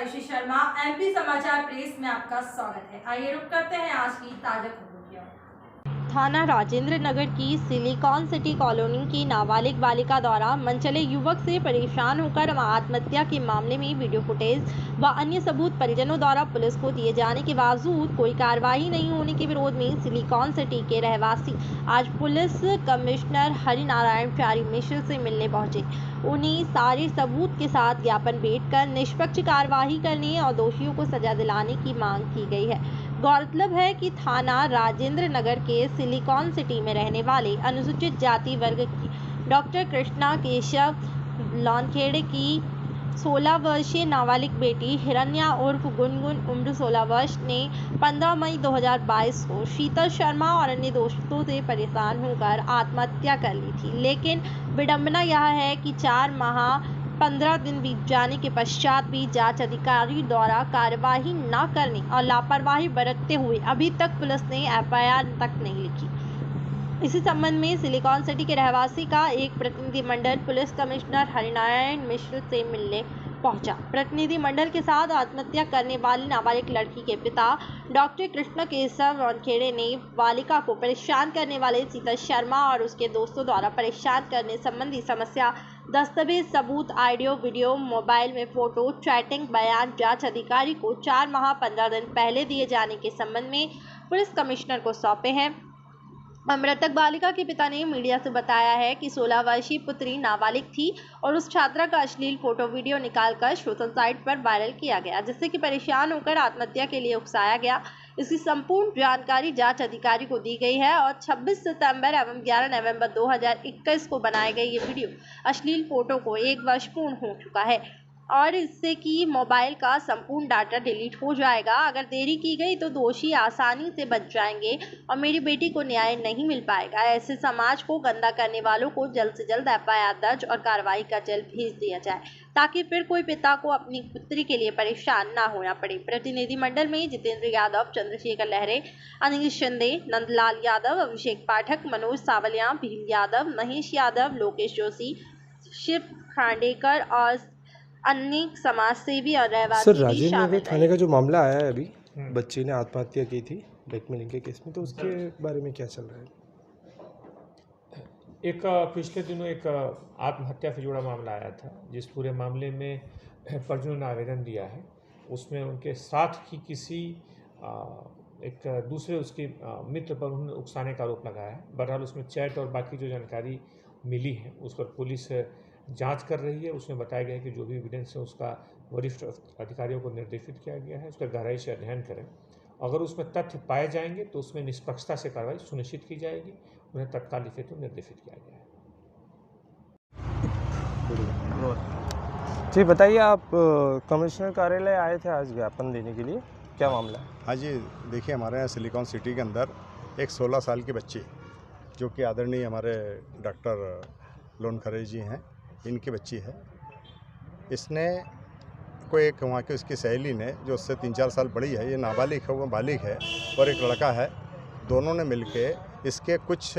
Ayushi Sharma, MP समाचार press में आपका स्वागत है। आइए रुक करते हैं आज की ताजा खबरों की ओर। थाना राजेंद्र नगर की सिलिकॉन सिटी कॉलोनी की नाबालिग बालिका द्वारा मनचले युवक से परेशान होकर आत्महत्या के मामले में वीडियो फुटेज व अन्य सबूत परिजनों द्वारा पुलिस को दिए जाने के बावजूद कोई कार्रवाई नहीं होने के विरोध में सिलिकॉन सिटी के रहवासी आज पुलिस कमिश्नर हरिनारायण प्यारी मिश्र से मिलने पहुंचे। उन्हें सारे सबूत के साथ ज्ञापन भेंट कर निष्पक्ष कार्यवाही करने और दोषियों को सजा दिलाने की मांग की गई है। गौरतलब है कि थाना राजेंद्र नगर के सिलिकॉन सिटी में रहने वाले अनुसूचित जाति वर्ग की डॉक्टर कृष्णा केशव लौनखेड़े की 16 वर्षीय नाबालिग बेटी हिरण्या उर्फ गुनगुन उम्र 16 वर्ष ने 15 मई 2022 को शीतल शर्मा और अन्य दोस्तों से परेशान होकर आत्महत्या कर ली थी। लेकिन विडंबना यह है कि 4 माह 15 दिन बीत जाने के पश्चात भी जांच अधिकारी द्वारा कार्यवाही न करने और लापरवाही बरतते हुए अभी तक पुलिस ने एफआईआर तक नहीं लिखी। इसी संबंध में सिलिकॉन सिटी के रहवासी का एक प्रतिनिधिमंडल पुलिस कमिश्नर हरिनारायण मिश्र से मिलने पहुंचा। प्रतिनिधिमंडल के साथ आत्महत्या करने वाली नाबालिग लड़की के पिता डॉक्टर कृष्ण केशव लौनखेड़े ने बालिका को परेशान करने वाले शीतल शर्मा और उसके दोस्तों द्वारा परेशान करने संबंधी समस्या, दस्तावेज, सबूत, ऑडियो, वीडियो, मोबाइल में फोटो, चैटिंग, बयान जांच अधिकारी को 4 माह 15 दिन पहले दिए जाने के संबंध में पुलिस कमिश्नर को सौंपे हैं। मृतक बालिका के पिता ने मीडिया से बताया है कि 16 वर्षीय पुत्री नाबालिग थी और उस छात्रा का अश्लील फोटो वीडियो निकालकर सोशल साइट पर वायरल किया गया, जिससे कि परेशान होकर आत्महत्या के लिए उकसाया गया। इसकी संपूर्ण जानकारी जांच अधिकारी को दी गई है और 26 सितंबर एवं 11 नवंबर 2021 को बनाए गए ये वीडियो अश्लील फोटो को 1 वर्ष पूर्ण हो चुका है और इससे कि मोबाइल का संपूर्ण डाटा डिलीट हो जाएगा। अगर देरी की गई तो दोषी आसानी से बच जाएंगे और मेरी बेटी को न्याय नहीं मिल पाएगा। ऐसे समाज को गंदा करने वालों को जल्द से जल्द एफआईआर दर्ज और कार्रवाई का जल्द भेज दिया जाए, ताकि फिर कोई पिता को अपनी पुत्री के लिए परेशान ना होना पड़े। प्रतिनिधिमंडल में जितेंद्र यादव, चंद्रशेखर लहरे, अनिल शिंदे, नंदलाल यादव, अभिषेक पाठक, मनोज सावलिया, भीम यादव, महेश यादव, लोकेश जोशी, शिव खांडेकर और अन्य समाजसेवी और रहवासी सर, राजेंद्र नगर थाने का जो मामला आया है अभी, बच्ची ने आत्महत्या की थी ब्लैकमेलिंग के केस में, तो उसके बारे में क्या चल रहा है? एक पिछले दिनों एक आत्महत्या से जुड़ा मामला आया था, जिस पूरे मामले में परिजनों ने आवेदन दिया है। उसमें उनके साथ ही किसी एक दूसरे उसके मित्र पर उन्होंने उकसाने का आरोप लगाया है। बहरहाल उसमें चैट और बाकी जो जानकारी मिली है उस पर पुलिस जांच कर रही है। उसमें बताया गया है कि जो भी एविडेंस है उसका वरिष्ठ अधिकारियों को निर्देशित किया गया है, उसका गहराई से अध्ययन करें। अगर उसमें तथ्य पाए जाएंगे तो उसमें निष्पक्षता से कार्रवाई सुनिश्चित की जाएगी। उन्हें तत्काल लिखित में निर्देशित किया गया है। जी बताइए, आप कमिश्नर कार्यालय आए थे आज ज्ञापन देने के लिए, क्या मामला है? हाँ जी, देखिए हमारे यहाँ सिलिकॉन सिटी के अंदर एक 16 साल की बच्ची, जो कि आदरणीय हमारे डॉक्टर लौनखेड़े जी हैं, इनकी बच्ची है। इसने कोई एक वहाँ की उसकी सहेली ने, जो उससे 3-4 साल बड़ी है, ये नाबालिग है, वो बालिग है, और एक लड़का है, दोनों ने मिलके इसके कुछ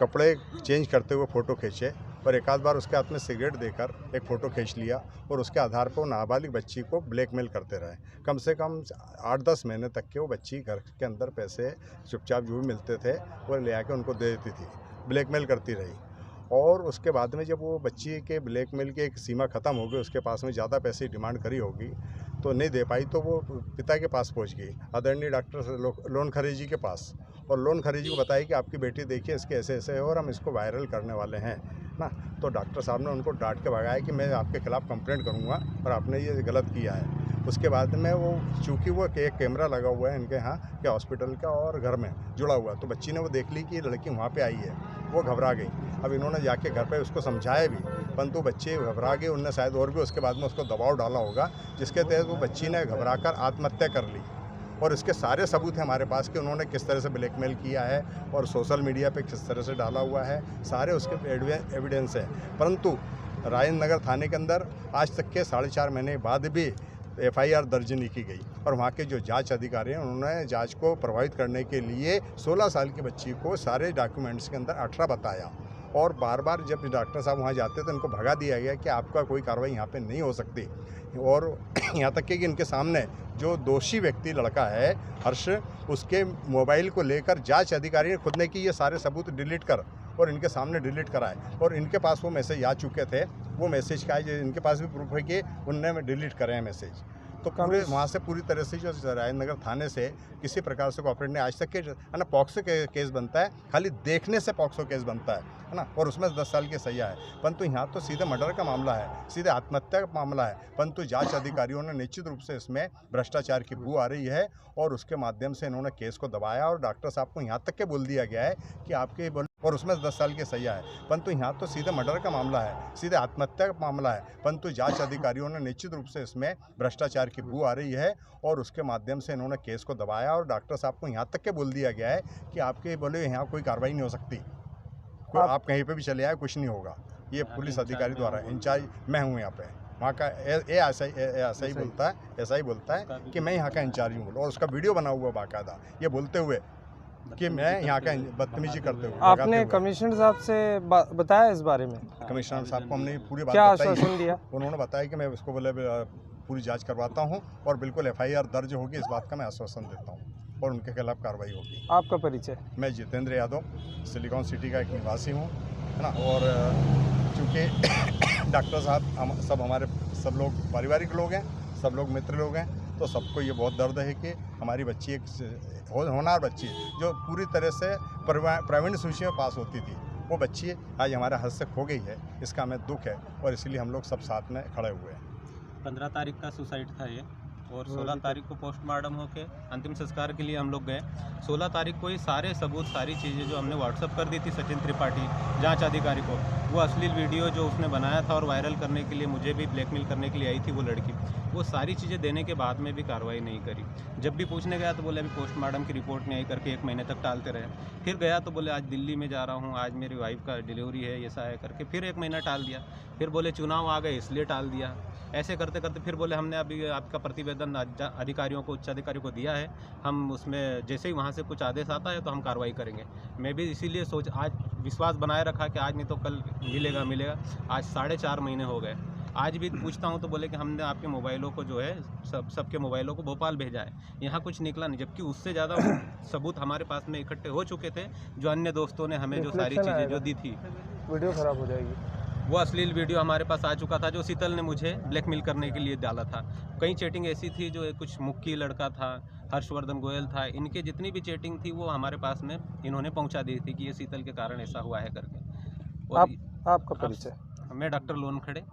कपड़े चेंज करते हुए फ़ोटो खींचे और एक आध बार उसके हाथ में सिगरेट देकर एक फ़ोटो खींच लिया और उसके आधार पर वो नाबालिग बच्ची को ब्लैकमेल करते रहे। कम से कम 8-10 महीने तक के वो बच्ची घर के अंदर पैसे चुपचाप जो भी मिलते थे वो ले आके उनको दे देती थी, ब्लैकमेल करती रही। और उसके बाद में जब वो बच्ची के ब्लैकमेल की एक सीमा ख़त्म हो गई, उसके पास में ज़्यादा पैसे डिमांड करी होगी तो नहीं दे पाई, तो वो पिता के पास पहुंच गई, आदरणीय डॉक्टर लौनखेड़े जी के पास, और लौनखेड़े जी को बताया कि आपकी बेटी देखिए इसके ऐसे ऐसे है और हम इसको वायरल करने वाले हैं ना। तो डॉक्टर साहब ने उनको डांट के भगाया कि मैं आपके खिलाफ़ कंप्लेंट करूँगा और आपने ये गलत किया है। उसके बाद में वो, चूँकि वो एक कैमरा लगा हुआ है इनके यहाँ के हॉस्पिटल का और घर में जुड़ा हुआ, तो बच्ची ने वो देख ली कि लड़की वहाँ पे आई है, वो घबरा गई। अब इन्होंने जाके घर पे उसको समझाया भी, परंतु बच्चे घबरा गए। उनने शायद और भी उसके बाद में उसको दबाव डाला होगा, जिसके तहत वो बच्ची ने घबरा कर आत्महत्या कर ली। और इसके सारे सबूत हैं हमारे पास कि उन्होंने किस तरह से ब्लैकमेल किया है और सोशल मीडिया पे किस तरह से डाला हुआ है, सारे उसके एविडेंस है। परंतु राजेंद्र नगर थाने के अंदर आज तक के 4.5 महीने बाद भी एफआईआर दर्ज नहीं की गई और वहाँ के जो जांच अधिकारी हैं उन्होंने जांच को प्रभावित करने के लिए 16 साल की बच्ची को सारे डॉक्यूमेंट्स के अंदर 18 बताया और बार बार जब डॉक्टर साहब वहाँ जाते तो इनको भगा दिया गया कि आपका कोई कार्रवाई यहाँ पे नहीं हो सकती। और यहाँ तक कि इनके सामने जो दोषी व्यक्ति लड़का है हर्ष, उसके मोबाइल को लेकर जांच अधिकारी ने खुद ने कि ये सारे सबूत डिलीट कर, और इनके सामने डिलीट कराए। और इनके पास वो मैसेज आ चुके थे, वो मैसेज का है, इनके पास भी प्रूफ है कि उनने डिलीट करे हैं मैसेज। तो पूरे वहाँ से पूरी तरह से जो राजेंद्र नगर थाने से किसी प्रकार से कोऑपरेट नहीं, आज तक के है ना पॉक्सो केस बनता है, खाली देखने से पॉक्सो केस बनता है ना, और उसमें 10 साल की सज़ा है। परंतु यहाँ तो सीधे मर्डर का मामला है, सीधे आत्महत्या का मामला है। परंतु जांच अधिकारियों ने निश्चित रूप से इसमें भ्रष्टाचार की बू आ रही है, और उसके माध्यम से इन्होंने केस को दबाया। और डॉक्टर साहब को यहाँ तक के बोल दिया गया है कि आपके, और उसमें 10 साल की सज़ा है। परंतु यहाँ तो सीधे मर्डर का मामला है, सीधे आत्महत्या का मामला है। परंतु जांच अधिकारियों ने निश्चित रूप से इसमें भ्रष्टाचार की बू आ रही है, और उसके माध्यम से इन्होंने केस को दबाया। और डॉक्टर साहब को यहाँ तक के बोल दिया गया है कि आपके बोले यहाँ कोई कार्रवाई नहीं हो सकती, आप कहीं पे भी चले आए कुछ नहीं होगा। ये पुलिस अधिकारी द्वारा, इंचार्ज मैं हूँ यहाँ पे, वहाँ का ऐसा ही बोलता है कि मैं यहाँ का इंचार्ज हूँ, और उसका वीडियो बना हुआ बाकायदा ये बोलते हुए कि मैं यहाँ का बदतमीजी करते हुए। आपने कमिश्नर साहब से बताया इस बारे में? कमिश्नर साहब को हमने पूरी बात क्या बताई। आश्वासन दिया? उन्होंने बताया कि मैं उसको बोले पूरी जांच करवाता हूँ, और बिल्कुल FIR दर्ज होगी, इस बात का मैं आश्वासन देता हूँ, और उनके खिलाफ कार्रवाई होगी। आपका परिचय? मैं जितेंद्र यादव, सिलिकॉन सिटी का एक निवासी हूँ, है ना। और चूँकि डॉक्टर साहब सब लोग पारिवारिक लोग हैं, सब लोग मित्र लोग हैं, तो सबको ये बहुत दर्द है कि हमारी बच्ची एक होनहार बच्ची जो पूरी तरह से प्रावीण्य सूची में पास होती थी, वो बच्ची आज हमारे हाथ से खो गई है। इसका हमें दुख है, और इसलिए हम लोग सब साथ में खड़े हुए हैं। 15 तारीख का सुसाइड था ये, और 16 तारीख को पोस्टमार्टम होके अंतिम संस्कार के लिए हम लोग गए। 16 तारीख को ही सारे सबूत, सारी चीज़ें जो हमने व्हाट्सअप कर दी थी सचिन त्रिपाठी जांच अधिकारी को, वो अश्लील वीडियो जो उसने बनाया था और वायरल करने के लिए मुझे भी ब्लैकमेल करने के लिए आई थी वो लड़की, वो सारी चीज़ें देने के बाद में भी कार्रवाई नहीं करी। जब भी पूछने गया तो बोले अभी पोस्टमार्टम की रिपोर्ट नहीं आई करके 1 महीने तक टालते रहे। फिर गया तो बोले आज दिल्ली में जा रहा हूँ, आज मेरी वाइफ का डिलीवरी है, ऐसा है करके फिर 1 महीना टाल दिया। फिर बोले चुनाव आ गए इसलिए टाल दिया। ऐसे करते करते फिर बोले हमने अभी आपका प्रतिवेदन अधिकारियों को, उच्च अधिकारियों को दिया है, हम उसमें जैसे ही वहाँ से कुछ आदेश आता है तो हम कार्रवाई करेंगे। मैं भी इसीलिए आज विश्वास बनाए रखा कि आज नहीं तो कल मिलेगा। आज 4.5 महीने हो गए, आज भी पूछता हूँ तो बोले कि हमने आपके मोबाइलों को जो है सबके मोबाइलों को भोपाल भेजा है, यहाँ कुछ निकला नहीं। जबकि उससे ज़्यादा सबूत हमारे पास में इकट्ठे हो चुके थे, जो अन्य दोस्तों ने हमें जो सारी चीज़ें जो दी थी। वीडियो खराब हो जाएगी। वो अश्लील वीडियो हमारे पास आ चुका था जो शीतल ने मुझे ब्लैकमेल करने के लिए डाला था। कई चैटिंग ऐसी थी जो कुछ मुक्की लड़का था, हर्षवर्धन गोयल था, इनके जितनी भी चैटिंग थी वो हमारे पास में इन्होंने पहुंचा दी थी कि ये शीतल के कारण ऐसा हुआ है करके। और आपका परिचय? मैं डॉक्टर लोन खड़े,